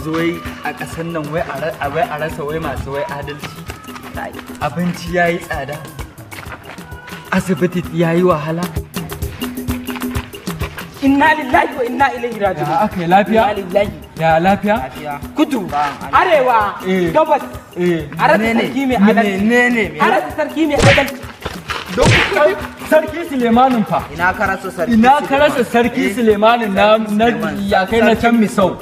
yanzu wai a ƙasar nan wai a rasa wai masu wai adalci. Abinci yayi tsada, asibiti yayi wahala. Inna lillahi wa inna ilaihi raji'un. Ya aka yi lafiya? Inna lillahi. Ya lafiya? Kudu, arewa, gabas. Arasa sarki mai adalci. Arasa sarki mai adalci. Sarki Sulemanin fa. Ina ka rasa sarki. Ina ka rasa sarki Sulemanin na ya kai na can Misau.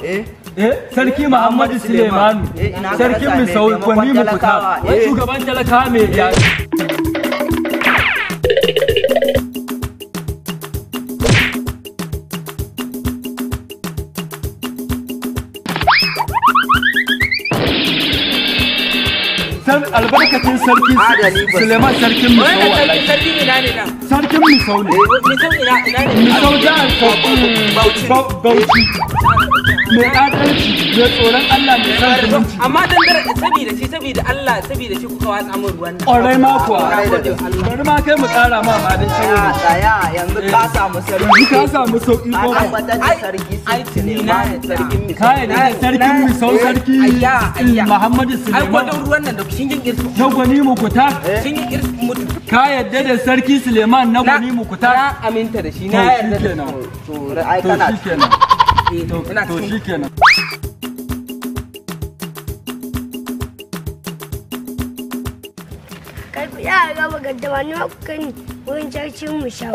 Sarki Muhammadu Sulemanu. Sarkin Misau gwani mukuta. Shugaban talakawa mai ya. Albarkacin sarki Suleiman sarkin Misau wallahi. Sarki ina ne nan? Sarkin Misau ne. Misau ina ne? Misau jihar Bauchi. Mai adalci, mai tsoron Allah mai san zumunci. Amma dan dare saboda Allah saboda shi kuka watsa min ruwan nan. Ƙwarai ma kuwa. Bari ma kai mu ƙara ma ma dan shawo. Tsaya yanzu ka samu sarki. Yanzu ka samu sauƙi ko ba? Tabbatar da sarki Suleiman sarkin Misau. Kai da sarkin Misau sarki Muhammadu Suleiman. Ai gwadon ruwan nan da shin yin irsu. Na gwani mukuta? Shin yin irsu mutu. Ka yadda da sarki Suleiman na gwani mukuta? Na aminta da shi na yarda da shi. To ai kana shikenan. To shikenan. Kai ku ya ga magaddama ni ma ku kani wurin sarkin mu shawo.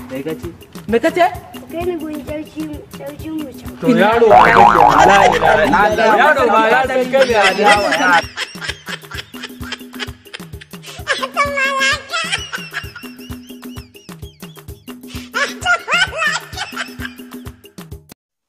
me kace? Me kace? Ku kai ni wurin sarkin mu shawo. To yaro ba kake yaro ba ya san kai ne a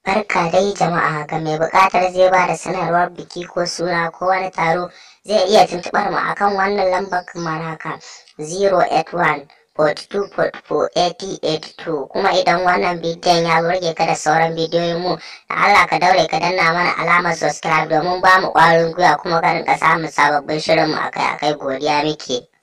Barka dai jama'a, ga mai buƙatar zai ba da sanarwar biki ko suna ko wani taro zai iya tuntuɓar mu akan wannan lambar kamar haka 081 42 44 80 82. Kuma idan wannan bidiyon ya burge ka da sauran bidiyoyin mu, da Allah ka daure ka danna mana alamar subscribe domin ba mu ƙwarin gwiwa kuma ka rinka samun sababbin shirin mu akai-akai. Godiya muke.